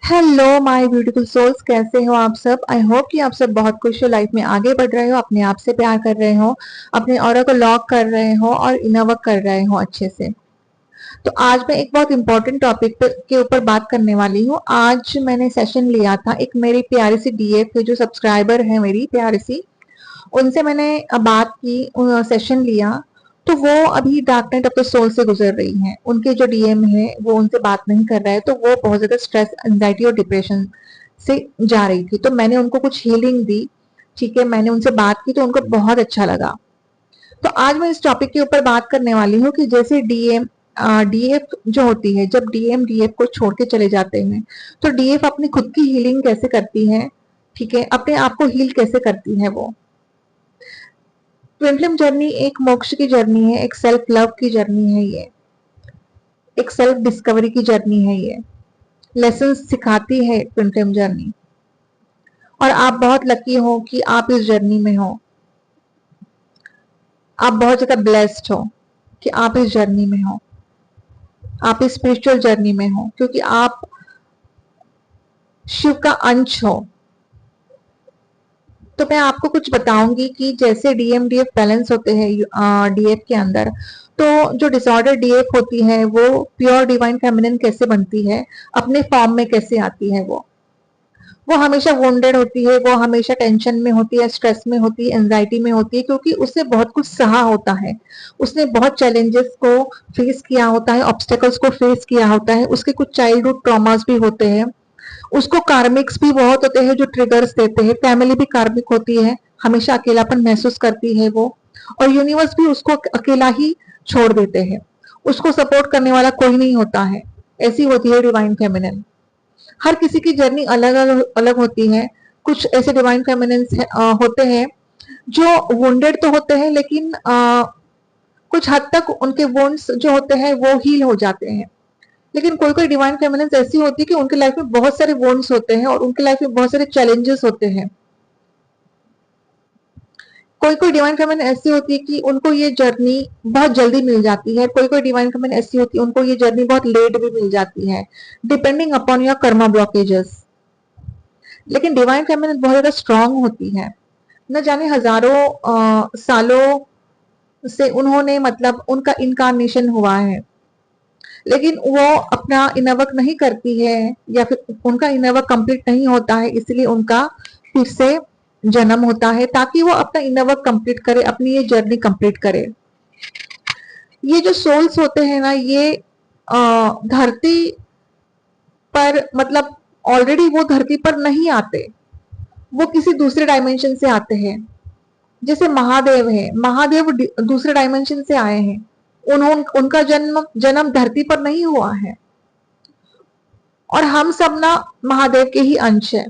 Hello my beautiful souls, कैसे हो आप सब। आई होप कि आप सब बहुत खुश हो, लाइफ में आगे बढ़ रहे हो, अपने आप से प्यार कर रहे हो, अपने ऑरा को लॉक कर रहे हो और इनर वर्क कर रहे हो अच्छे से। तो आज मैं एक बहुत इंपॉर्टेंट टॉपिक के ऊपर बात करने वाली हूँ। आज मैंने सेशन लिया था, एक मेरी प्यारी सी डीएफ है जो सब्सक्राइबर है मेरी प्यारी सी, उनसे मैंने बात की, सेशन लिया। तो वो अभी dark night of the soul से गुजर रही हैं। उनके जो डीएम है वो उनसे बात नहीं कर रहा है, तो वो बहुत ज्यादा स्ट्रेस, एंजाइटी और डिप्रेशन से जा रही थी। तो मैंने उनको कुछ हीलिंग दी। ठीक है, मैंने उनसे बात की तो उनको बहुत अच्छा लगा। तो आज मैं इस टॉपिक के ऊपर बात करने वाली हूँ कि जैसे डीएम डीएफ जो होती है, जब डीएम डीएफ को छोड़ के चले जाते हैं तो डीएफ अपनी खुद की हीलिंग कैसे करती है। ठीक है, अपने आप को हील कैसे करती है वो। ट्विन फ्लेम जर्नी एक मोक्ष की जर्नी है, एक सेल्फ लव की जर्नी है, ये एक सेल्फ डिस्कवरी की जर्नी है। ये लेसन सिखाती है ट्विन फ्लेम जर्नी। और आप बहुत लकी हो कि आप इस जर्नी में हो। आप बहुत ज्यादा ब्लेस्ड हो कि आप इस जर्नी में हो, आप इस स्पिरिचुअल जर्नी में हो, क्योंकि आप शिव का अंश हो। तो मैं आपको कुछ बताऊंगी कि जैसे डीएम डीएफ बैलेंस होते हैं डीएफ के अंदर, तो जो डिसऑर्डर डीएफ होती है वो प्योर डिवाइन फेमिनिन कैसे बनती है, अपने फॉर्म में कैसे आती है। वो हमेशा वोंडेड होती है, वो हमेशा टेंशन में होती है, स्ट्रेस में होती है, एंजाइटी में होती है, क्योंकि उसने बहुत कुछ सहा होता है। उसने बहुत चैलेंजेस को फेस किया होता है, ऑब्स्टेकल्स को फेस किया होता है, उसके कुछ चाइल्डहुड ट्रॉमास भी होते हैं, उसको कार्मिक्स भी बहुत होते हैं जो ट्रिगर्स देते हैं। फैमिली भी कार्मिक होती है, हमेशा अकेलापन महसूस करती है वो। और यूनिवर्स भी उसको अकेला ही छोड़ देते हैं, उसको सपोर्ट करने वाला कोई नहीं होता है। ऐसी होती है डिवाइन फेमिनिन। हर किसी की जर्नी अलग अलग अलग होती है। कुछ ऐसे डिवाइन फेमिनिन्स होते हैं जो वुंडेड तो होते हैं, लेकिन कुछ हद तक उनके वुंड्स जो होते हैं वो हील हो जाते हैं। लेकिन कोई कोई डिवाइन फेमिनिन्स ऐसी होती है कि उनके लाइफ में बहुत सारे वुंड्स होते हैं और उनके लाइफ में बहुत सारे चैलेंजेस होते हैं। कोई कोई डिवाइन फेमिनिन ऐसी होती है कि उनको ये जर्नी बहुत जल्दी मिल जाती है, कोई कोई डिवाइन फेमिनिन ऐसी होती है उनको ये जर्नी बहुत लेट भी मिल जाती है, depending upon your Karma blockages. लेकिन डिवाइन फेमिनिन बहुत ज्यादा स्ट्रांग होती है। न जाने हजारों सालों से उन्होंने, मतलब उनका इनकारनेशन हुआ है, लेकिन वो अपना इनर वर्क नहीं करती है, या फिर उनका इनर वर्क कंप्लीट नहीं होता है, इसलिए उनका फिर से जन्म होता है ताकि वो अपना इनर वर्क कंप्लीट करे, अपनी ये जर्नी कंप्लीट करे। ये जो सोल्स होते हैं ना, ये धरती पर, मतलब ऑलरेडी वो धरती पर नहीं आते, वो किसी दूसरे डायमेंशन से आते हैं। जैसे महादेव है, महादेव दूसरे डायमेंशन से आए हैं। उनका जन्म जन्म धरती पर नहीं हुआ है। और हम सब ना महादेव के ही अंश है,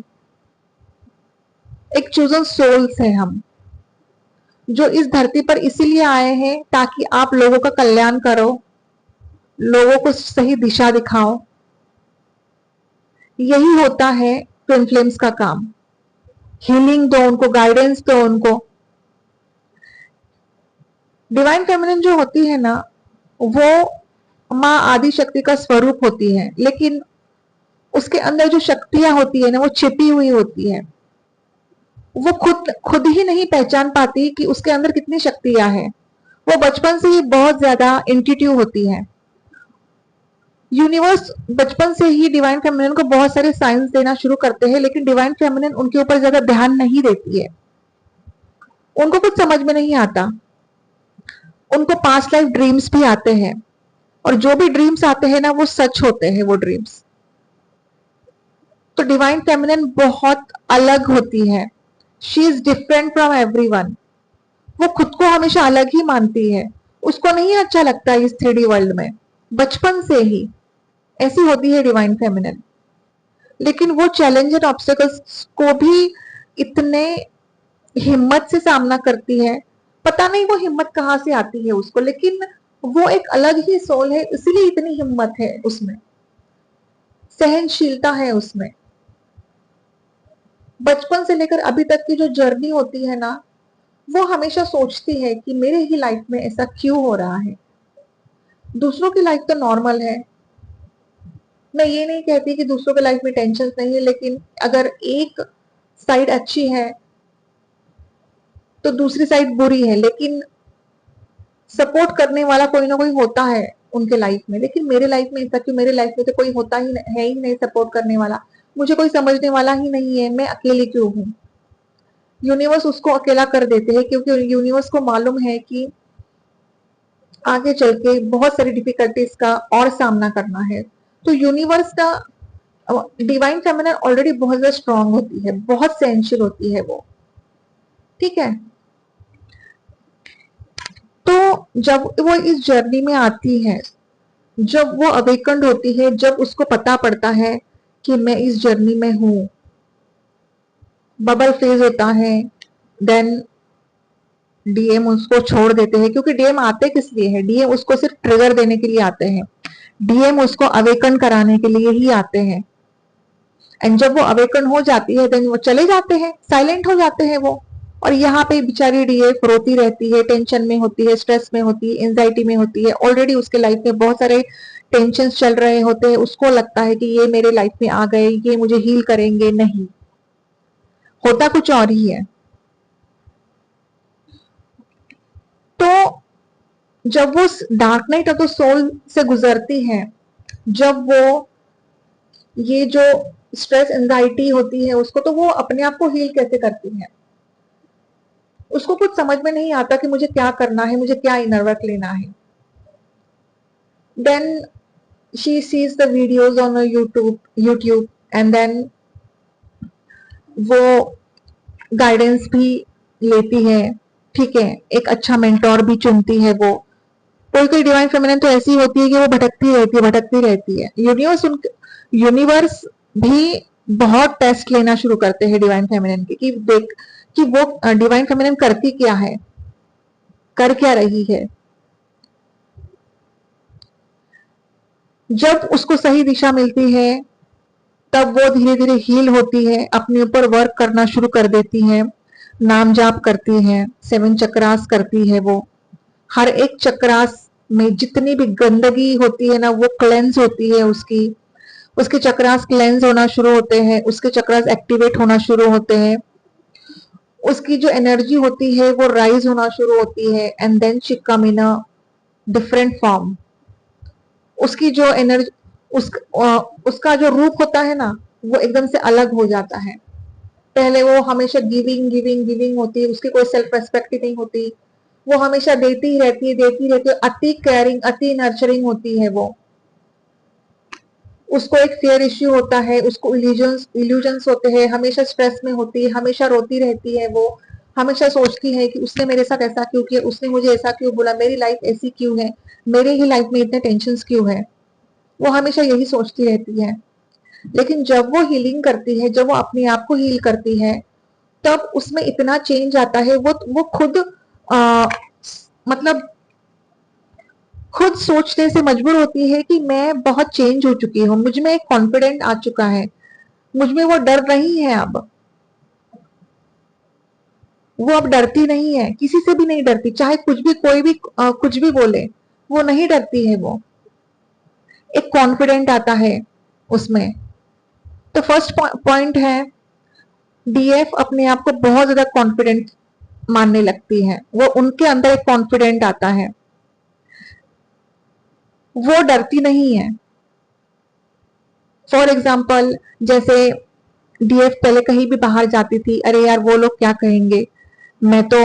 एक चूजन सोल्स है हम, जो इस धरती पर इसीलिए आए हैं ताकि आप लोगों का कल्याण करो, लोगों को सही दिशा दिखाओ। यही होता है ट्विन फ्लेम्स का काम। हीलिंग दो उनको, गाइडेंस दो उनको। डिवाइन फेमिनिन जो होती है ना, वो माँ आदि शक्ति का स्वरूप होती है, लेकिन उसके अंदर जो शक्तियां होती है ना, वो छिपी हुई होती है। वो खुद खुद ही नहीं पहचान पाती कि उसके अंदर कितनी शक्तियां हैं। वो बचपन से ही बहुत ज्यादा इंट्यूटिव होती है। यूनिवर्स बचपन से ही डिवाइन फेमिनिन को बहुत सारे साइंस देना शुरू करते हैं, लेकिन डिवाइन फेमिनिन उनके ऊपर ज्यादा ध्यान नहीं देती है। उनको कुछ समझ में नहीं आता। उनको पास्ट लाइफ ड्रीम्स भी आते हैं, और जो भी ड्रीम्स आते हैं ना, वो सच होते हैं वो ड्रीम्स। तो डिवाइन फेमिनिन बहुत अलग होती है। She is different from everyone. वो खुद को हमेशा अलग ही मानती है। उसको नहीं अच्छा लगता इस 3D वर्ल्ड में, बचपन से ही ऐसी होती है डिवाइन फेमिनिन। लेकिन वो चैलेंज एंड ऑब्स्टेकल्स को भी इतने हिम्मत से सामना करती है। पता नहीं वो हिम्मत कहाँ से आती है उसको, लेकिन वो एक अलग ही सोल है, इसीलिए इतनी हिम्मत है उसमें, सहनशीलता है उसमें। बचपन से लेकर अभी तक की जो जर्नी होती है ना, वो हमेशा सोचती है कि मेरे ही लाइफ में ऐसा क्यों हो रहा है। दूसरों की लाइफ तो नॉर्मल है, मैं ये नहीं कहती कि दूसरों के लाइफ में टेंशन नहीं है, लेकिन अगर एक साइड अच्छी है तो दूसरी साइड बुरी है, लेकिन सपोर्ट करने वाला कोई ना कोई होता है उनके लाइफ में। लेकिन मेरे लाइफ में ऐसा क्यों? मेरे लाइफ में तो कोई होता ही है ही नहीं सपोर्ट करने वाला, मुझे कोई समझने वाला ही नहीं है, मैं अकेली क्यों हूँ? यूनिवर्स उसको अकेला कर देते हैं, क्योंकि यूनिवर्स को मालूम है कि आगे चल के बहुत सारी डिफिकल्टीज का और सामना करना है। तो यूनिवर्स का डिवाइन फेमिनिन ऑलरेडी बहुत ज्यादा स्ट्रांग होती है, बहुत सेंशियल होती है वो, ठीक है। तो जब वो इस जर्नी में आती है, जब वो अवेकंड होती है, जब उसको पता पड़ता है कि मैं इस जर्नी में हूं, बबल फेज होता है, देन डीएम उसको छोड़ देते हैं, क्योंकि डीएम आते किस लिए है? डीएम उसको सिर्फ ट्रिगर देने के लिए आते हैं, डीएम उसको अवेकन कराने के लिए ही आते हैं। एंड जब वो अवेकन हो जाती है देन वो चले जाते हैं, साइलेंट हो जाते हैं वो। और यहाँ पे बेचारी डीएफ रोती रहती है, टेंशन में होती है, स्ट्रेस में होती है, एंजाइटी में होती है। ऑलरेडी उसके लाइफ में बहुत सारे टेंशन चल रहे होते हैं, उसको लगता है कि ये मेरे लाइफ में आ गए, ये मुझे हील करेंगे, नहीं, होता कुछ और ही है। तो जब वो dark night of the soul से गुजरती है, जब वो ये जो स्ट्रेस एंजाइटी होती है उसको, तो वो अपने आप को हील कैसे करती है? उसको कुछ समझ में नहीं आता कि मुझे क्या करना है, मुझे क्या इनर वर्क लेना है। Then she sees the videos on YouTube and then वो गाइडेंस भी लेती है, ठीक है, एक अच्छा मेंटोर भी चुनती है वो। कोई कोई डिवाइन फेमिनिन तो ऐसी होती है कि वो भटकती रहती है। यूनिवर्स भी बहुत टेस्ट लेना शुरू करते हैं डिवाइन फेमिनिन के, कि देख कि वो डिवाइन फेमिनिन करती क्या है, कर क्या रही है। जब उसको सही दिशा मिलती है तब वो धीरे धीरे हील होती है, अपने ऊपर वर्क करना शुरू कर देती है, नाम जाप करती है, 7 चक्रास करती है वो। हर एक चक्रास में जितनी भी गंदगी होती है ना, वो क्लेंस होती है उसकी। उसके चक्रास क्लेंस होना शुरू होते हैं, उसके चक्रास एक्टिवेट होना शुरू होते हैं, उसकी जो एनर्जी होती है वो राइज होना शुरू होती है। And then she come in a different form. उसकी जो एनर्जी उस, उसका जो रूप होता है ना, वो एकदम से अलग हो जाता है। पहले वो हमेशा गिविंग गिविंग गिविंग होती है, उसकी कोई सेल्फ रेस्पेक्ट ही नहीं होती, वो हमेशा देती रहती है, अति केयरिंग, अति नर्चरिंग होती है वो। उसको एक फेयर इश्यू होता है, उसको इल्यूजन्स होते हैं, हमेशा स्ट्रेस में होती है, हमेशा रोती रहती है वो, हमेशा सोचती है कि उसने मेरे साथ ऐसा क्यों किया, उसने मुझे ऐसा क्यों बोला, मेरी लाइफ ऐसी क्यों है, मेरे ही लाइफ में इतने टेंशन क्यों है। वो हमेशा यही सोचती रहती है। लेकिन जब वो हीलिंग करती है, जब वो अपने आप को हील करती है, तब उसमें इतना चेंज आता है, वो खुद आ, मतलब खुद सोचने से मजबूर होती है कि मैं बहुत चेंज हो चुकी हूँ, मुझ में एक कॉन्फिडेंट आ चुका है, मुझ में वो डर नहीं है अब। वो अब डरती नहीं है, किसी से भी नहीं डरती, चाहे कुछ भी कोई भी कुछ भी बोले, वो नहीं डरती है वो। एक कॉन्फिडेंट आता है उसमें। तो फर्स्ट पॉइंट है, डीएफ अपने आप को बहुत ज्यादा कॉन्फिडेंट मानने लगती है, वो उनके अंदर एक कॉन्फिडेंट आता है, वो डरती नहीं है। फॉर एग्जाम्पल, जैसे डीएफ पहले कहीं भी बाहर जाती थी, अरे यार वो लोग क्या कहेंगे, मैं तो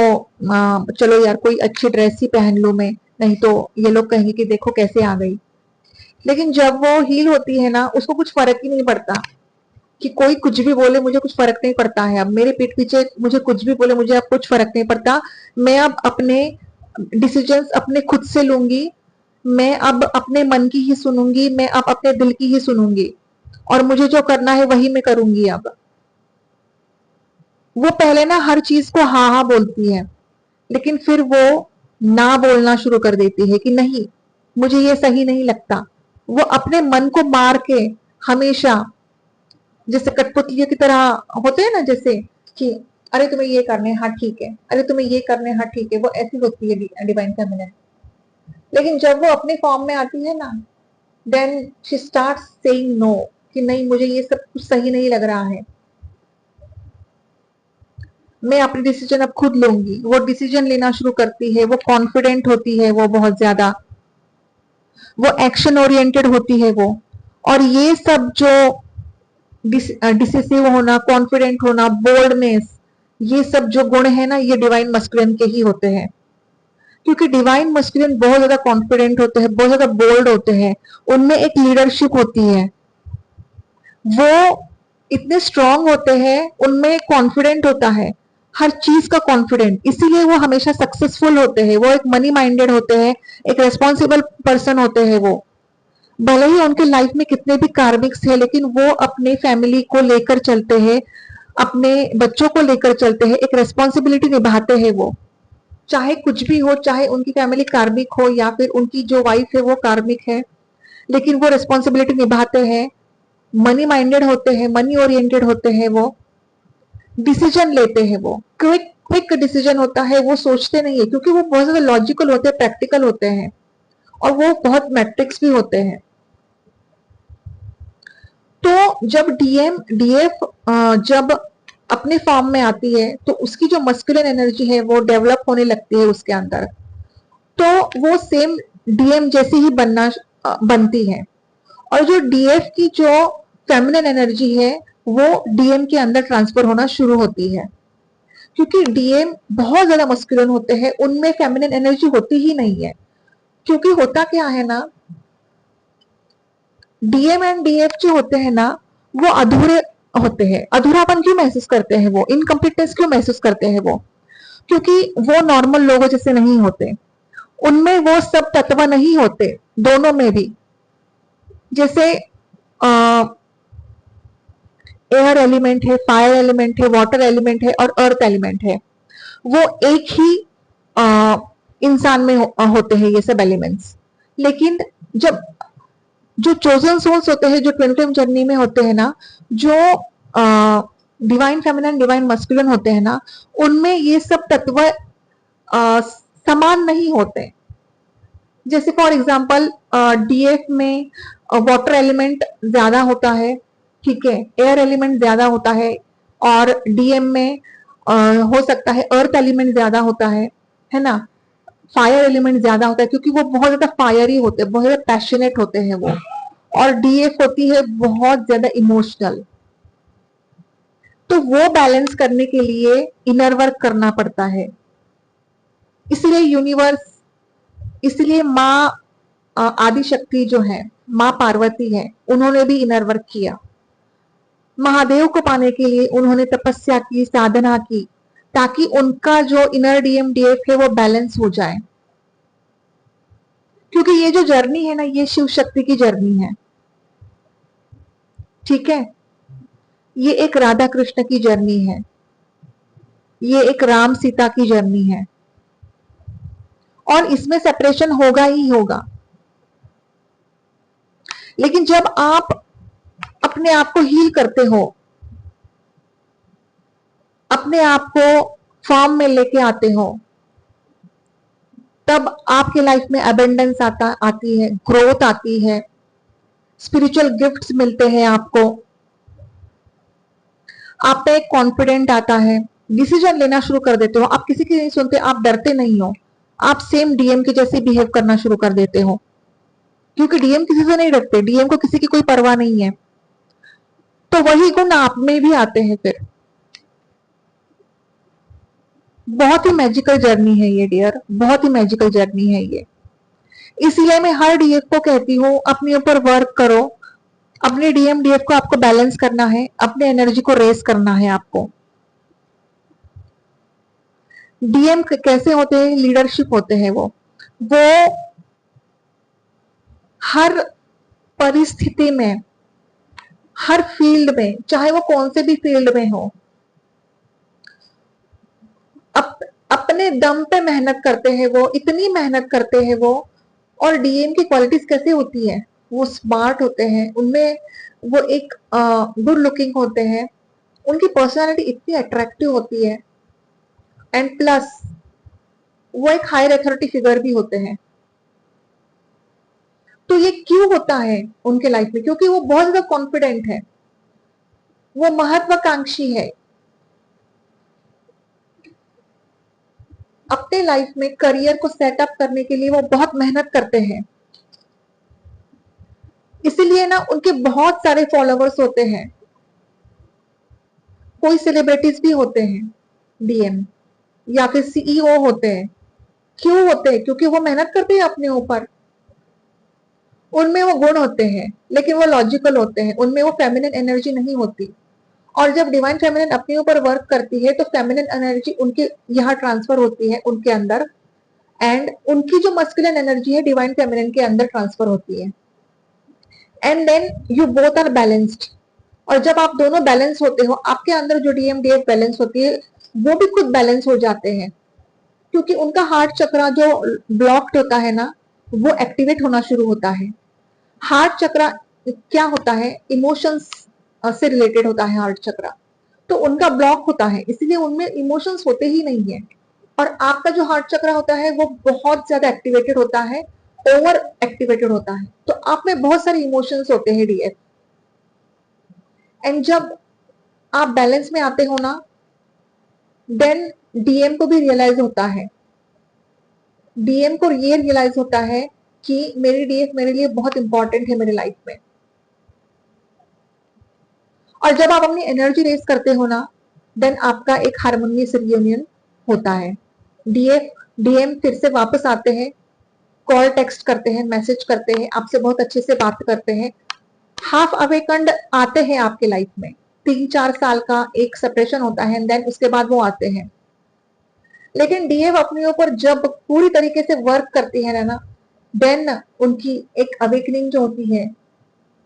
चलो यार कोई अच्छी ड्रेस ही पहन लू मैं, नहीं तो ये लोग कहेंगे कि देखो कैसे आ गई। लेकिन जब वो हील होती है ना, उसको कुछ फर्क ही नहीं पड़ता कि कोई कुछ भी बोले, मुझे कुछ फर्क नहीं पड़ता है। अब मेरे पीठ पीछे मुझे कुछ भी बोले, मुझे अब कुछ फर्क नहीं पड़ता। मैं अब अपने डिसीजंस अपने खुद से लूंगी, मैं अब अपने मन की ही सुनूंगी, मैं अब अपने दिल की ही सुनूंगी, और मुझे जो करना है वही मैं करूंगी अब। वो पहले ना हर चीज को हाँ हाँ बोलती है, लेकिन फिर वो ना बोलना शुरू कर देती है कि नहीं, मुझे ये सही नहीं लगता। वो अपने मन को मार के हमेशा, जैसे कठपुतलियों की तरह होते हैं ना, जैसे कि अरे तुम्हें ये करने, हाँ ठीक है, अरे तुम्हें ये करने, हाँ ठीक है, वो ऐसी होती है डिवाइन फेमिनिन। लेकिन जब वो अपने फॉर्म में आती है ना, then she start saying no, कि नहीं मुझे ये सब कुछ सही नहीं लग रहा है, मैं अपनी डिसीजन अब खुद लूंगी। वो डिसीजन लेना शुरू करती है, वो कॉन्फिडेंट होती है, वो बहुत ज्यादा, वो एक्शन ओरिएंटेड होती है वो। और ये सब जो डिसिसिव होना, कॉन्फिडेंट होना, बोल्डनेस, ये सब जो गुण है ना, ये डिवाइन मस्कुलिन के ही होते हैं। क्योंकि डिवाइन मस्कुलिन बहुत ज्यादा कॉन्फिडेंट होते हैं, बहुत ज्यादा बोल्ड होते हैं, उनमें एक लीडरशिप होती है, वो इतने स्ट्रांग होते हैं, उनमें कॉन्फिडेंट होता है, हर चीज का कॉन्फिडेंट, इसीलिए वो हमेशा सक्सेसफुल होते हैं। वो एक मनी माइंडेड होते हैं, एक रेस्पॉन्सिबल पर्सन होते हैं वो। भले ही उनके लाइफ में कितने भी कार्मिक्स है, लेकिन वो अपने फैमिली को लेकर चलते हैं, अपने बच्चों को लेकर चलते हैं, एक रेस्पॉन्सिबिलिटी निभाते हैं वो। चाहे कुछ भी हो, चाहे उनकी फैमिली कार्मिक हो या फिर उनकी जो वाइफ है वो कार्मिक है, लेकिन वो रिस्पॉन्सिबिलिटी निभाते हैं, मनी माइंडेड होते हैं, मनी ओरिएंटेड होते हैं वो, डिसीजन लेते हैं वो, क्विक क्विक डिसीजन होता है, वो सोचते नहीं है, क्योंकि वो बहुत ज्यादा लॉजिकल होते हैं, प्रैक्टिकल होते हैं, और वो बहुत मैट्रिक्स भी होते हैं। तो जब डीएफ जब अपने फॉर्म में आती है, तो उसकी जो मस्कुलिन एनर्जी है वो डेवलप होने लगती है उसके अंदर, तो वो सेम डीएम जैसी ही बनती है। और जो डीएफ की जो फेमिनिन एनर्जी है, वो डीएम के अंदर ट्रांसफर होना शुरू होती है। क्योंकि डीएम बहुत ज्यादा मस्कुलिन होते हैं, उनमें फेमिनिन एनर्जी होती ही नहीं है। क्योंकि होता क्या है ना, डीएम एंड डीएफ जो होते हैं ना, वो अधूरे होते हैं। अधूरापन क्यों महसूस करते हैं वो, इनकम्प्लीटनेस क्यों महसूस करते हैं वो? क्योंकि वो नॉर्मल लोगों जैसे नहीं होते, उनमें वो सब तत्व नहीं होते, दोनों में भी। जैसे एयर एलिमेंट है, फायर एलिमेंट है, वाटर एलिमेंट है और अर्थ एलिमेंट है, वो एक ही इंसान में होते हैं ये सब एलिमेंट्स। लेकिन जब जो चोजन सोल्स होते हैं, जो ट्विन फ्लेम जर्नी में होते हैं ना, जो डिवाइन फेमिनिन डिवाइन मस्कुलिन होते हैं ना, उनमें ये सब तत्व समान नहीं होते। जैसे फॉर एग्जांपल डीएफ में वाटर एलिमेंट ज्यादा होता है, ठीक है, एयर एलिमेंट ज्यादा होता है, और डीएम में हो सकता है अर्थ एलिमेंट ज्यादा होता है ना, फायर एलिमेंट ज्यादा होता है, क्योंकि वो बहुत ज्यादा फायरी होते हैं, बहुत ज्यादा पैशनेट होते हैं वो। और डीएफ होती है बहुत ज्यादा इमोशनल। तो वो बैलेंस करने के लिए इनर वर्क करना पड़ता है। इसलिए यूनिवर्स, इसलिए माँ आदि शक्ति जो है, माँ पार्वती है, उन्होंने भी इनर वर्क किया। महादेव को पाने के लिए उन्होंने तपस्या की, साधना की, ताकि उनका जो इनर डीएम डीएफ है वो बैलेंस हो जाए। क्योंकि ये जो जर्नी है ना, ये शिव शक्ति की जर्नी है, ठीक है, ये एक राधा कृष्ण की जर्नी है, ये एक राम सीता की जर्नी है, और इसमें सेपरेशन होगा ही होगा। लेकिन जब आप अपने आप को हील करते हो, अपने आप को फॉर्म में लेके आते हो, तब आपके लाइफ में अबेंडेंस आती है, ग्रोथ आती है, स्पिरिचुअल गिफ्ट्स मिलते हैं आपको, आप पे एक कॉन्फिडेंट आता है, डिसीजन लेना शुरू कर देते हो, आप किसी की नहीं सुनते, आप डरते नहीं हो, आप सेम डीएम के जैसे बिहेव करना शुरू कर देते हो। क्योंकि डीएम किसी से नहीं डरते, डीएम को किसी की कोई परवाह नहीं है। तो वही गुण आप में भी आते हैं फिर। बहुत ही मैजिकल जर्नी है ये डियर, बहुत ही मैजिकल जर्नी है ये। इसीलिए मैं हर डीएफ को कहती हूँ, अपने ऊपर वर्क करो, अपने डीएम डीएफ को आपको बैलेंस करना है, अपने एनर्जी को रेस करना है आपको। डीएम कैसे होते हैं, लीडरशिप होते हैं वो हर परिस्थिति में, हर फील्ड में, चाहे वो कौन से भी फील्ड में हो, अपने दम पे मेहनत करते हैं वो, इतनी मेहनत करते हैं वो। और डीएम की क्वालिटीज कैसे होती है, वो स्मार्ट होते हैं, उनमें वो एक गुड लुकिंग होते हैं, उनकी पर्सनालिटी इतनी अट्रैक्टिव होती है, एंड प्लस वो एक हायर अथॉरिटी फिगर भी होते हैं। तो ये क्यों होता है उनके लाइफ में? क्योंकि वो बहुत ज्यादा कॉन्फिडेंट है, वो महत्वाकांक्षी है, अपने लाइफ में करियर को सेटअप करने के लिए वो बहुत मेहनत करते हैं। इसीलिए ना उनके बहुत सारे फॉलोवर्स होते हैं, कोई सेलिब्रिटीज भी होते हैं डीएम, या फिर सीईओ होते हैं। क्यों होते हैं? क्योंकि वो मेहनत करते हैं अपने ऊपर, उनमें वो गुण होते हैं, लेकिन वो लॉजिकल होते हैं, उनमें वो फेमिनिन एनर्जी नहीं होती। और जब डिवाइन फेमिनिन अपने ऊपर वर्क करती है तो फेमिनिन एनर्जी उनके यहाँ ट्रांसफर होती है उनके अंदर, एंड उनकी जो मस्कुलिन एनर्जी है डिवाइन फेमिनिन के अंदर ट्रांसफर होती है, and then you both are balanced. और जब आप दोनों बैलेंस होते हो, आपके अंदर जो डीएमडीएफ बैलेंस होती है वो भी खुद बैलेंस हो जाते हैं, क्योंकि उनका हार्ट चक्रा जो ब्लॉक्ड होता है ना, वो एक्टिवेट होना शुरू होता है। हार्ट चक्रा क्या होता है? इमोशंस से रिलेटेड होता है हार्ट चक्रा, तो उनका ब्लॉक होता है, इसीलिए उनमें इमोशंस होते ही नहीं है। और आपका जो हार्ट चक्र होता है वो बहुत ज्यादा एक्टिवेटेड होता है, ओवर एक्टिवेटेड होता है, तो आप में बहुत सारे इमोशंस होते हैं डीएफ। एंड जब आप बैलेंस में आते हो ना, देन डीएम को भी रियलाइज होता है, डीएम को ये रियलाइज होता है कि मेरी डीएफ मेरे लिए बहुत इंपॉर्टेंट है मेरी लाइफ में। और जब आप अपनी एनर्जी रेस करते हो ना, देन आपका एक हारमोनियस रियूनियन होता है। डीएफ डीएम फिर से वापस आते हैं, कॉल टेक्स्ट करते हैं, मैसेज करते हैं, आपसे बहुत अच्छे से बात करते हैं, हाफ अवेकंड आते हैं आपके लाइफ में। 3-4 साल का एक सेपरेशन होता है, देन उसके बाद वो आते हैं। लेकिन डीएफ अपने ऊपर जब पूरी तरीके से वर्क करती है ना, देन उनकी एक अवेकनिंग जो होती है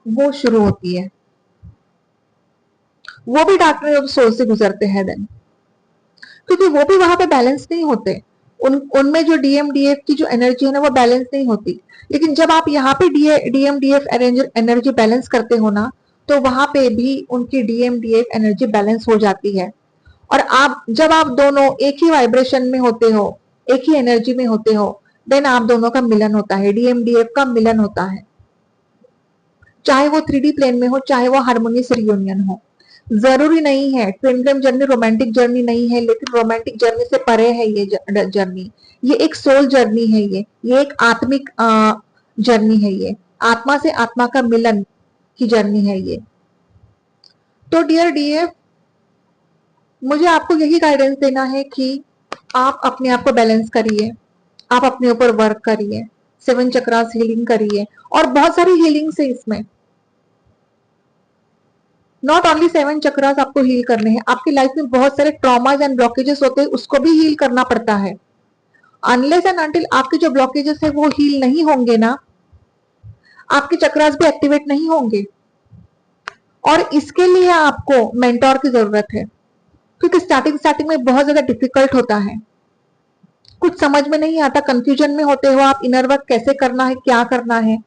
वो शुरू होती है। वो भी डार्क नाइट ऑफ सोल से गुजरते हैं देन, क्योंकि वो भी वहां पे बैलेंस नहीं होते, उनमें जो डीएमडीएफ की जो एनर्जी है ना वो बैलेंस नहीं होती। लेकिन जब आप यहाँ पे डीएमडीएफ एनर्जी बैलेंस करते हो ना, तो वहां पे भी उनकी डीएमडीएफ एनर्जी बैलेंस हो जाती है। और आप जब आप दोनों एक ही वाइब्रेशन में होते हो, एक ही एनर्जी में होते हो, देन आप दोनों का मिलन होता है, डीएमडीएफ का मिलन होता है, चाहे वो 3D प्लेन में हो, चाहे वो हारमोनियस रियूनियन हो। जरूरी नहीं है twin flame journey romantic journey नहीं है, लेकिन रोमांटिक जर्नी से परे है ये जर्नी। ये एक सोल जर्नी है, ये एक आत्मिक जर्नी है, ये आत्मा से आत्मा का मिलन की जर्नी है ये। तो डियर डीएफ, मुझे आपको यही गाइडेंस देना है कि आप अपने आप को बैलेंस करिए, आप अपने ऊपर वर्क करिए, 7 चक्रास हीलिंग करिए, और बहुत सारी हीलिंग्स है इसमें। नॉट ओनली 7 चक्रास आपको हील करने हैं, आपकी लाइफ में बहुत सारे ट्रॉमाज एंड ब्लॉकेजेस होते हैं, उसको भी हील करना पड़ता है। अनलेस एंड अनटिल आपके जो ब्लॉकेजेस है वो हील नहीं होंगे ना, आपके चक्रास भी एक्टिवेट नहीं होंगे। और इसके लिए आपको मेंटोर की जरूरत है, क्योंकि स्टार्टिंग में बहुत ज्यादा डिफिकल्ट होता है, कुछ समझ में नहीं आता, कंफ्यूजन में होते हो आप, इनर वर्क कैसे करना है, क्या करना है,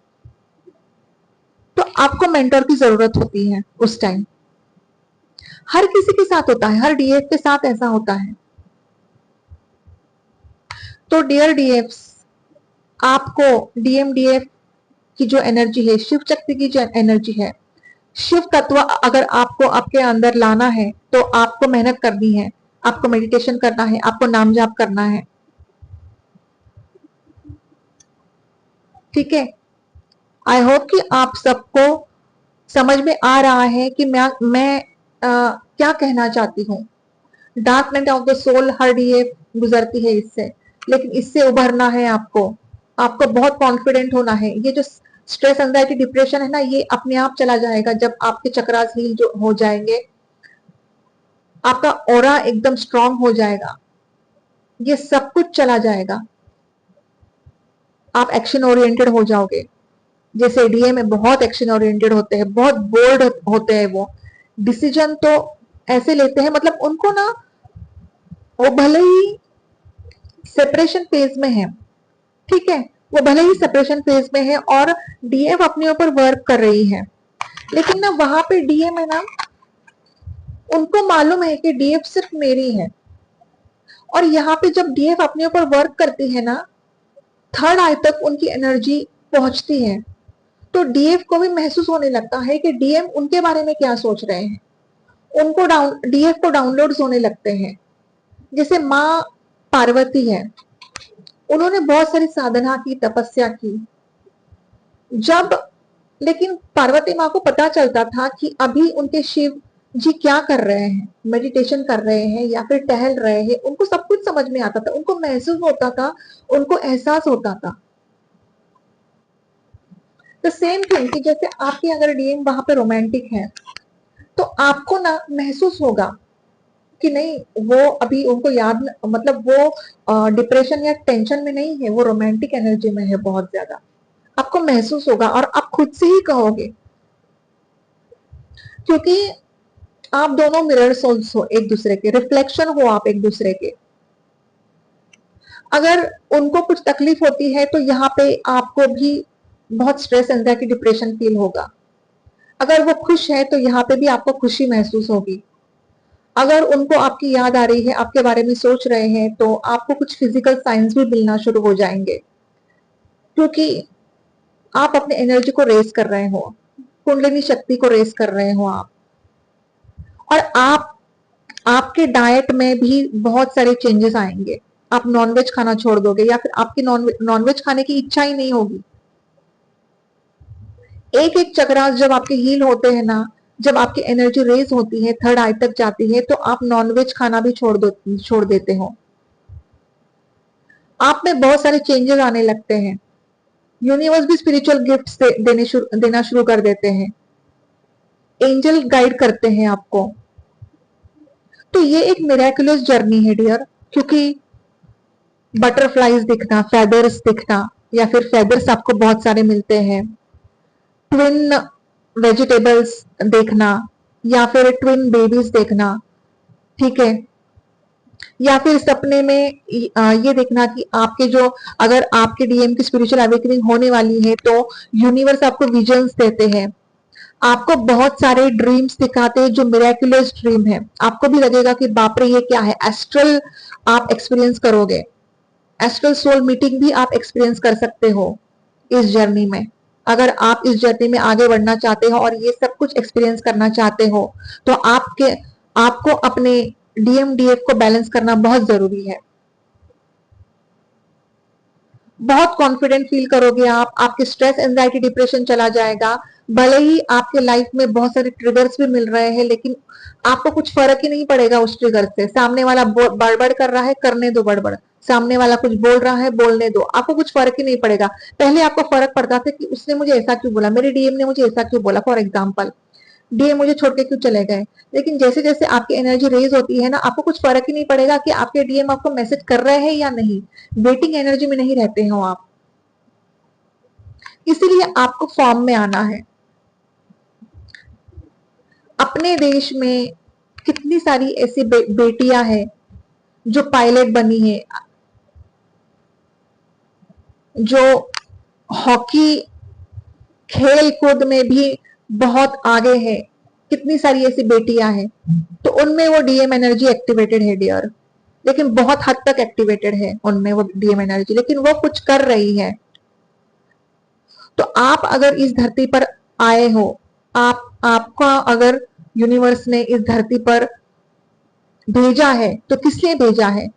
तो आपको मेंटोर की जरूरत होती है उस टाइम। हर किसी के साथ होता है, हर डीएफ के साथ ऐसा होता है। तो डियर डीएफ, आपको डीएमडीएफ की जो एनर्जी है, शिव शक्ति की जो एनर्जी है, शिव तत्व अगर आपको आपके अंदर लाना है तो आपको मेहनत करनी है, आपको मेडिटेशन करना है, आपको नाम जाप करना है, ठीक है। आई होप कि आप सबको समझ में आ रहा है कि मैं क्या कहना चाहती हूँ। Dark night of the soul हर डीएफ गुजरती है इससे, लेकिन इससे उभरना है आपको, आपको बहुत कॉन्फिडेंट होना है। ये जो स्ट्रेस एंजाइटी डिप्रेशन है ना, ये अपने आप चला जाएगा जब आपके चक्रास हील जो हो जाएंगे, आपका ऑरा एकदम स्ट्रांग हो जाएगा, ये सब कुछ चला जाएगा, आप एक्शन ओरिएंटेड हो जाओगे। जैसे डीए में बहुत एक्शन ओरिएंटेड होते हैं, बहुत बोल्ड होते हैं, वो डिसीजन तो ऐसे लेते हैं, मतलब उनको ना, वो भले ही सेपरेशन फेज में है, ठीक है, वो भले ही सेपरेशन फेज में है और डीएफ अपने ऊपर वर्क कर रही है, लेकिन ना वहां पे डीएम है ना, उनको मालूम है कि डीएफ सिर्फ मेरी है। और यहाँ पे जब डीएफ अपने ऊपर वर्क करती है ना, थर्ड आई तक उनकी एनर्जी पहुंचती है, तो डीएफ को भी महसूस होने लगता है कि डीएम उनके बारे में क्या सोच रहे हैं, उनको डीएफ को डाउनलोड्स होने लगते हैं। जैसे माँ पार्वती है, उन्होंने बहुत सारी साधना की, तपस्या की, जब लेकिन पार्वती माँ को पता चलता था कि अभी उनके शिव जी क्या कर रहे हैं, मेडिटेशन कर रहे हैं या फिर टहल रहे हैं, उनको सब कुछ समझ में आता था, उनको महसूस होता था, उनको एहसास होता था। तो सेम थिंग कि जैसे आपकी अगर डीएम वहां पे रोमांटिक है, तो आपको ना महसूस होगा कि नहीं, वो अभी उनको याद, मतलब वो डिप्रेशन या टेंशन में नहीं है, वो रोमांटिक एनर्जी में है बहुत ज्यादा। आपको महसूस होगा और आप खुद से ही कहोगे, क्योंकि आप दोनों मिरर सोल्स हो, एक दूसरे के रिफ्लेक्शन हो आप एक दूसरे के। अगर उनको कुछ तकलीफ होती है तो यहाँ पे आपको भी बहुत स्ट्रेस, एंजाइटी, डिप्रेशन फील होगा। अगर वो खुश है तो यहाँ पे भी आपको खुशी महसूस होगी। अगर उनको आपकी याद आ रही है, आपके बारे में सोच रहे हैं, तो आपको कुछ फिजिकल साइंस भी मिलना शुरू हो जाएंगे, क्योंकि आप अपने एनर्जी को रेस कर रहे हो, कुंडलिनी शक्ति को रेस कर रहे हो आप। और आपके डाइट में भी बहुत सारे चेंजेस आएंगे। आप नॉनवेज खाना छोड़ दोगे या फिर आपकी नॉनवेज खाने की इच्छा ही नहीं होगी। एक एक चक्रास जब आपके हील होते हैं ना, जब आपकी एनर्जी रेज होती है, थर्ड आई तक जाती है, तो आप नॉनवेज खाना भी छोड़ देते हो। आप में बहुत सारे चेंजेस आने लगते हैं। यूनिवर्स भी स्पिरिचुअल गिफ्ट्स देना शुरू कर देते हैं। एंजल गाइड करते हैं आपको। तो ये एक मिरेकुलस जर्नी है डियर, क्योंकि बटरफ्लाईज दिखना, फेदर्स दिखना, या फिर फेदर्स आपको बहुत सारे मिलते हैं, ट्विन वेजिटेबल्स देखना, या फिर ट्विन बेबीज देखना, ठीक है, या फिर सपने में ये देखना कि आपके जो, अगर आपके डीएम की स्पिरिचुअल अवेकनिंग होने वाली है तो यूनिवर्स आपको विजन्स देते हैं, आपको बहुत सारे ड्रीम्स दिखाते हैं जो मिरेकुलस ड्रीम है। आपको भी लगेगा कि बाप रे ये क्या है, एस्ट्रल आप एक्सपीरियंस करोगे, एस्ट्रल सोल मीटिंग भी आप एक्सपीरियंस कर सकते हो इस जर्नी में। अगर आप इस जर्नी में आगे बढ़ना चाहते हो और ये सब कुछ एक्सपीरियंस करना चाहते हो, तो आपको अपने डीएम डीएफ को बैलेंस करना बहुत जरूरी है। बहुत कॉन्फिडेंट फील करोगे आप, आपके स्ट्रेस, एंजाइटी, डिप्रेशन चला जाएगा। भले ही आपके लाइफ में बहुत सारे ट्रिगर्स भी मिल रहे हैं, लेकिन आपको कुछ फर्क ही नहीं पड़ेगा उस ट्रिगर से। सामने वाला बड़बड़ कर रहा है, करने दो बड़बड़। सामने वाला कुछ बोल रहा है, बोलने दो, आपको कुछ फर्क ही नहीं पड़ेगा। पहले आपको फर्क पड़ता था कि उसने मुझे ऐसा क्यों बोला, मेरे डीएम ने मुझे ऐसा क्यों बोला, फॉर एग्जाम्पल डीएम मुझे छोड़ के क्यों चले गए। लेकिन जैसे जैसे आपकी एनर्जी रेज होती है ना, आपको कुछ फर्क ही नहीं पड़ेगा कि आपके डीएम आपको मैसेज कर रहे हैं या नहीं। वेटिंग एनर्जी में नहीं रहते हो आप। इसीलिए आपको फॉर्म में आना है। अपने देश में कितनी सारी ऐसी बेटियां हैं जो पायलट बनी है, जो हॉकी खेल कूद में भी बहुत आगे है। कितनी सारी ऐसी बेटियां हैं, तो उनमें वो डीएम एनर्जी एक्टिवेटेड है डियर, लेकिन बहुत हद तक एक्टिवेटेड है उनमें वो डीएम एनर्जी, लेकिन वो कुछ कर रही है। तो आप अगर इस धरती पर आए हो, आपका अगर यूनिवर्स ने इस धरती पर भेजा है, तो किस लिए भेजा है?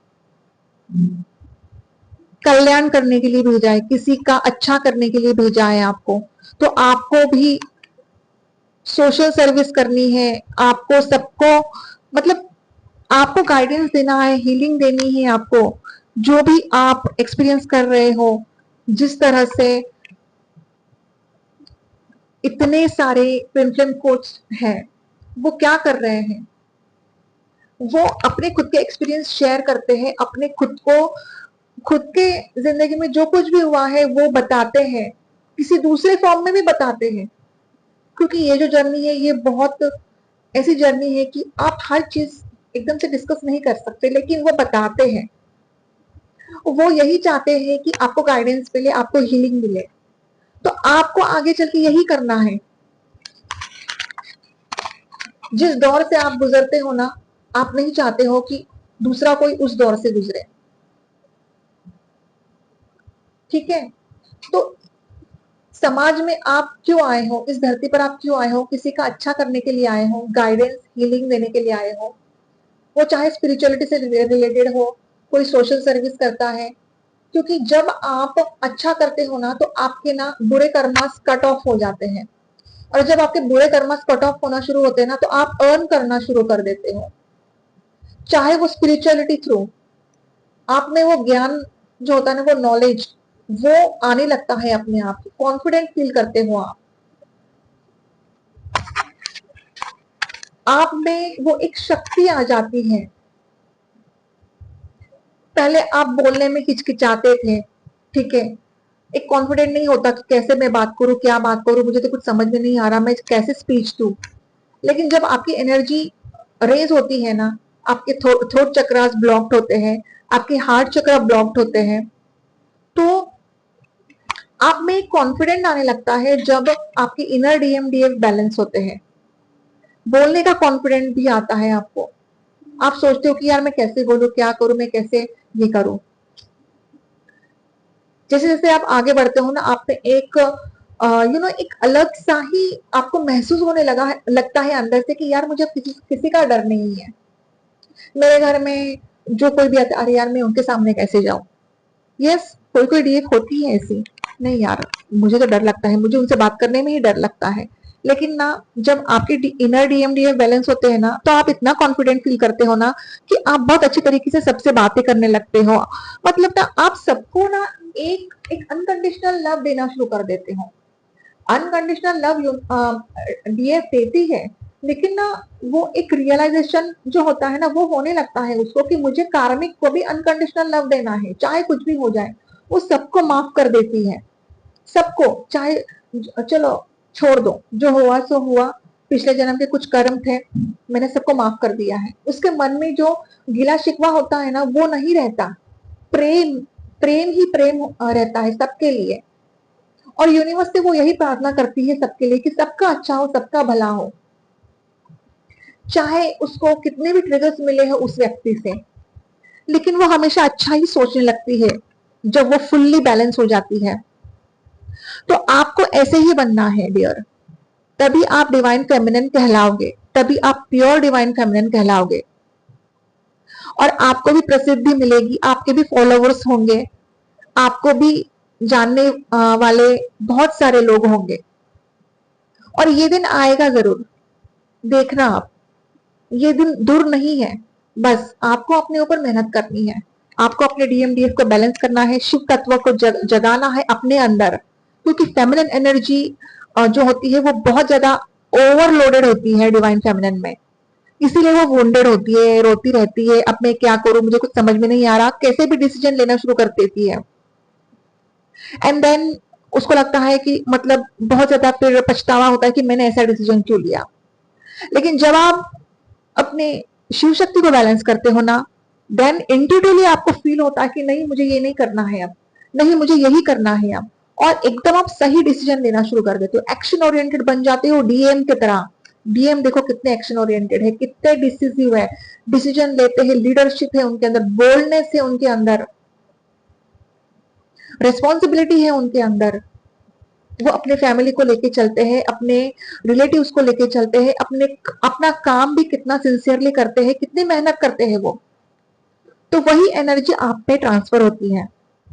कल्याण करने के लिए भेजा है, किसी का अच्छा करने के लिए भेजा है आपको। तो आपको भी सोशल सर्विस करनी है, आपको सबको, मतलब आपको गाइडेंस देना है, हीलिंग देनी है आपको। जो भी आप एक्सपीरियंस कर रहे हो, जिस तरह से इतने सारे ट्विन कोच हैं, वो क्या कर रहे हैं, वो अपने खुद के एक्सपीरियंस शेयर करते हैं, अपने खुद के जिंदगी में जो कुछ भी हुआ है वो बताते हैं, किसी दूसरे फॉर्म में भी बताते हैं। क्योंकि ये जो जर्नी है, ये बहुत ऐसी जर्नी है कि आप हर चीज एकदम से डिस्कस नहीं कर सकते, लेकिन वो बताते हैं। वो यही चाहते हैं कि आपको गाइडेंस मिले, आपको हीलिंग मिले। तो आपको आगे चल के यही करना है। जिस दौर से आप गुजरते हो ना, आप नहीं चाहते हो कि दूसरा कोई उस दौर से गुजरे, ठीक है? तो समाज में आप क्यों आए हो, इस धरती पर आप क्यों आए हो, किसी का अच्छा करने के लिए आए हो, गाइडेंस हीलिंग देने के लिए आए हो, वो चाहे स्पिरिचुअलिटी से रिलेटेड हो, कोई सोशल सर्विस करता है। क्योंकि जब आप अच्छा करते हो ना तो आपके ना बुरे कर्मास कट ऑफ हो जाते हैं, और जब आपके बुरे कर्मास कट ऑफ होना शुरू होते हैं ना तो आप अर्न करना शुरू कर देते हो, चाहे वो स्पिरिचुअलिटी थ्रू। आप में वो ज्ञान जो होता है ना, वो नॉलेज वो आने लगता है अपने आप, कॉन्फिडेंट फील करते हो आप में वो एक शक्ति आ जाती है। पहले आप बोलने में हिचकिचाते थे, ठीक है, एक कॉन्फिडेंट नहीं होता कि कैसे मैं बात करूं, क्या बात करूं, मुझे तो कुछ समझ में नहीं आ रहा, मैं कैसे स्पीच दूं। लेकिन जब आपकी एनर्जी रेज होती है ना, आपके थ्रोट चक्रास ब्लॉक्ड होते हैं, आपके हार्ट चक्र ब्लॉक्ड होते हैं, तो आप में एक कॉन्फिडेंट आने लगता है। जब आपके इनर डीएमडीएफ बैलेंस होते हैं, बोलने का कॉन्फिडेंट भी आता है आपको। आप सोचते हो कि यार मैं कैसे बोलूं, क्या करूं, मैं कैसे ये करूं। जैसे जैसे आप आगे बढ़ते हो ना, आप में एक एक अलग सा ही आपको महसूस होने लगता है अंदर से कि यार मुझे किसी का डर नहीं है। मेरे घर में जो कोई भी आता है, अरे यार मैं उनके सामने कैसे जाऊं। यस, कोई कोई डीएफ होती है ऐसी, नहीं यार मुझे तो डर लगता है, मुझे उनसे बात करने में ही डर लगता है। लेकिन ना, जब आपके इनर डीएमडीएफ बैलेंस होते हैं ना, तो आप इतना कॉन्फिडेंट फील करते हो ना कि आप बहुत अच्छे तरीके से सबसे बातें करने लगते हो। मतलब ना, आप सबको ना एक एक अनकंडीशनल लव देना शुरू कर देते हो। अनकंडीशनल लव डीएफ देती है, लेकिन ना वो एक रियलाइजेशन जो होता है ना, वो होने लगता है उसको कि मुझे कार्मिक को भी अनकंडीशनल लव देना है, चाहे कुछ भी हो जाए। वो सबको माफ कर देती है, सबको, चाहे चलो छोड़ दो, जो हुआ सो हुआ, पिछले जन्म के कुछ कर्म थे, मैंने सबको माफ कर दिया है। उसके मन में जो गिला शिकवा होता है ना, वो नहीं रहता। प्रेम, प्रेम ही प्रेम रहता है सबके लिए। और यूनिवर्स से वो यही प्रार्थना करती है सबके लिए कि सबका अच्छा हो, सबका भला हो, चाहे उसको कितने भी ट्रिगर्स मिले हो उस व्यक्ति से, लेकिन वो हमेशा अच्छा ही सोचने लगती है जब वो फुल्ली बैलेंस हो जाती है। तो आपको ऐसे ही बनना है डियर, तभी आप डिवाइन फेमिनिन कहलाओगे, तभी आप प्योर डिवाइन फेमिनिन कहलाओगे, और आपको भी प्रसिद्धि मिलेगी, आपके भी फॉलोवर्स होंगे, आपको भी जानने वाले बहुत सारे लोग होंगे। और ये दिन आएगा जरूर, देखना आप, ये दिन दूर नहीं है। बस आपको अपने ऊपर मेहनत करनी है, आपको अपने डीएमडीएफ को बैलेंस करना है, शिव तत्व को जगाना है अपने अंदर। क्योंकि फेमिनिन एनर्जी जो होती है वो बहुत ज्यादा ओवरलोडेड होती है डिवाइन फेमिनिन में, इसीलिए वो वुंडेड होती है, रोती रहती है, अब मैं क्या करूं, मुझे कुछ समझ में नहीं आ रहा, कैसे भी डिसीजन लेना शुरू कर देती है। एंड देन उसको लगता है कि मतलब बहुत ज्यादा फिर पछतावा होता है कि मैंने ऐसा डिसीजन क्यों लिया। लेकिन जब आप अपने शिव शक्ति को बैलेंस करते हो ना, देन इंट्यूटिवली आपको फील होता है कि नहीं मुझे ये नहीं करना है अब, नहीं मुझे यही करना है अब, और एकदम आप सही डिसीजन लेना शुरू कर देते हो, एक्शन ओरिएंटेड बन जाते हो डीएम की तरह। डीएम देखो कितने एक्शन ओरिएंटेड है, कितने डिसिसिव है, डिसीजन लेते हैं, लीडरशिप है उनके अंदर, बोल्डनेस है उनके अंदर, रेस्पॉन्सिबिलिटी है उनके अंदर। वो अपने फैमिली को लेके चलते हैं, अपने रिलेटिव्स को लेके चलते हैं, अपना काम भी कितना सिंसियरली करते हैं, कितनी मेहनत करते हैं वो। तो वही एनर्जी आप पे ट्रांसफर होती है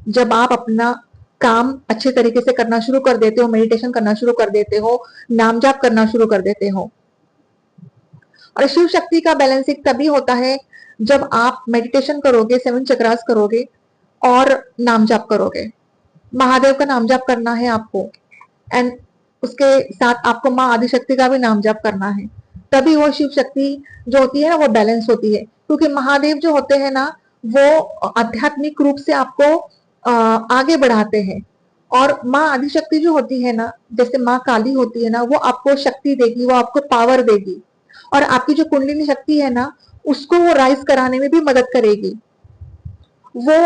जब आप अपना काम अच्छे तरीके से करना शुरू कर देते हो, मेडिटेशन करना शुरू कर देते हो, नाम जाप करना शुरू कर देते हो। और शिव शक्ति का बैलेंसिंग तभी होता है जब आप मेडिटेशन करोगे, 7 चक्रास करोगे और नाम जाप करोगे। महादेव का नाम जाप करना है आपको, एंड उसके साथ आपको माँ आदिशक्ति का भी नाम जाप करना है, तभी वो शिव शक्ति जो होती है ना वो बैलेंस होती है। क्योंकि महादेव जो होते हैं ना, वो आध्यात्मिक रूप से आपको आगे बढ़ाते हैं, और माँ आदिशक्ति जो होती है ना, जैसे माँ काली होती है ना, वो आपको शक्ति देगी, वो आपको पावर देगी, और आपकी जो कुंडलिनी शक्ति है ना, उसको वो राइज कराने में भी मदद करेगी। वो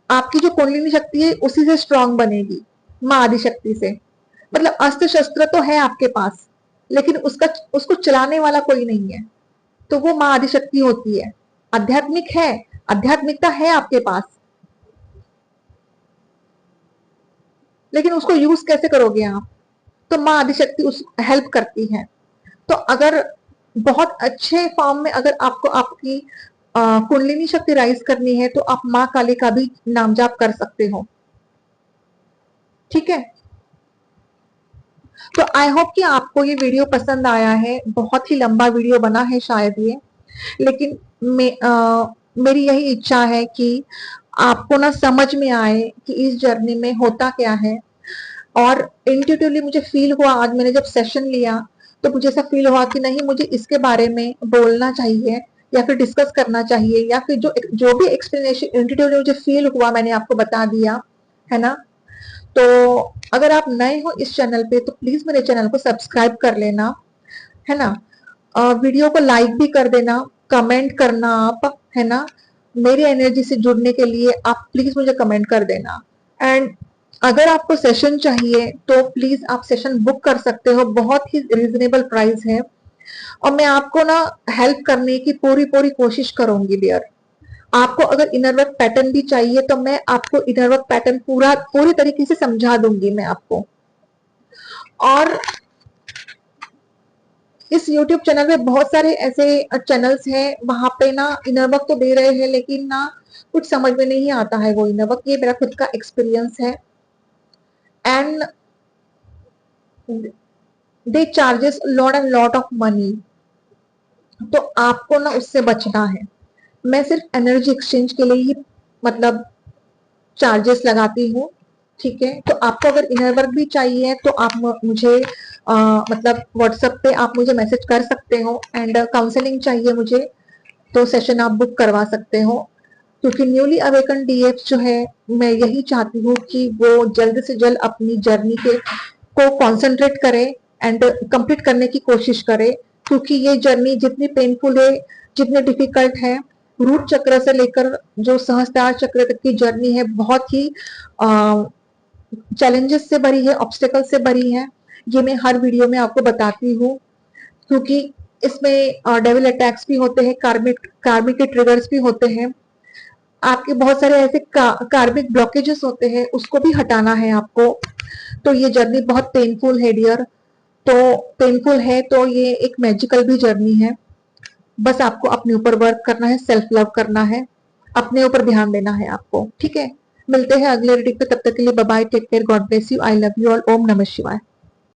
आपकी जो कुंडलिनी शक्ति है उसी से स्ट्रांग बनेगी, माँ आदिशक्ति से। मतलब अस्त्र शस्त्र तो है आपके पास, लेकिन उसको चलाने वाला कोई नहीं है, तो वो माँ आदिशक्ति होती है। आध्यात्मिक है, आध्यात्मिकता है आपके पास, लेकिन उसको यूज कैसे करोगे आप? तो माँ आदिशक्ति उस हेल्प करती है। तो अगर बहुत अच्छे फॉर्म में अगर आपको आपकी कुंडलिनी शक्ति राइज करनी है तो आप माँ काली का भी नाम जाप कर सकते हो। ठीक है, तो आई होप कि आपको ये वीडियो पसंद आया है। बहुत ही लंबा वीडियो बना है शायद ये, लेकिन मेरी यही इच्छा है कि आपको ना समझ में आए कि इस जर्नी में होता क्या है। और इंट्यूटिवली मुझे फील हुआ, आज मैंने जब सेशन लिया तो मुझे ऐसा फील हुआ कि नहीं, मुझे इसके बारे में बोलना चाहिए या फिर डिस्कस करना चाहिए, या फिर जो जो भी एक्सप्लेनेशन इंट्यूटिवली मुझे फील हुआ मैंने आपको बता दिया है ना। तो अगर आप नए हो इस चैनल पे तो प्लीज मेरे चैनल को सब्सक्राइब कर लेना, है ना। वीडियो को लाइक भी कर देना, कमेंट करना आप, है ना। मेरी एनर्जी से जुड़ने के लिए आप प्लीज मुझे कमेंट कर देना। एंड अगर आपको सेशन चाहिए तो प्लीज आप सेशन बुक कर सकते हो, बहुत ही रिजनेबल प्राइस है। और मैं आपको ना हेल्प करने की पूरी पूरी कोशिश करूंगी डियर। आपको अगर इनर वर्क पैटर्न भी चाहिए तो मैं आपको इनर वर्क पैटर्न पूरी तरीके से समझा दूंगी मैं आपको। और इस YouTube चैनल में बहुत सारे ऐसे चैनल्स हैं, वहां पे ना इनर वर्क तो दे रहे हैं लेकिन ना कुछ समझ में नहीं आता है वो इनर वर्क। ये मेरा खुद का एक्सपीरियंस है। And they charges lot and lot of money, तो आपको ना उससे बचना है। मैं सिर्फ एनर्जी एक्सचेंज के लिए ही मतलब चार्जेस लगाती हूँ। ठीक है, तो आपको अगर इनर वर्क भी चाहिए तो आप मुझे मतलब व्हाट्सएप पे आप मुझे मैसेज कर सकते हो। एंड काउंसलिंग चाहिए मुझे तो सेशन आप बुक करवा सकते हो। क्योंकि न्यूली अवेकन डीएफ जो है, मैं यही चाहती हूँ कि वो जल्द से जल्द अपनी जर्नी के को कंसंट्रेट करे एंड कंप्लीट करने की कोशिश करे। क्योंकि ये जर्नी जितनी पेनफुल है, जितनी डिफिकल्ट है, रूट चक्र से लेकर जो सहस्त्रार चक्र तक की जर्नी है, बहुत ही चैलेंजेस से भरी है, ऑब्स्टेकल से भरी है। ये मैं हर वीडियो में आपको बताती हूँ। क्योंकि इसमें डेविल अटैक्स भी होते हैं, कार्मिक के ट्रिगर्स भी होते हैं, आपके बहुत सारे ऐसे कार्मिक ब्लॉकेजेस होते हैं, उसको भी हटाना है आपको। तो ये जर्नी बहुत पेनफुल है डियर। तो पेनफुल है तो ये एक मैजिकल भी जर्नी है। बस आपको अपने ऊपर वर्क करना है, सेल्फ लव करना है, अपने ऊपर ध्यान देना है आपको। ठीक है, मिलते हैं अगले रीडिंग पे, तब तक के लिए bye bye, take care, God bless you, I love you all, ओम नमः शिवाय।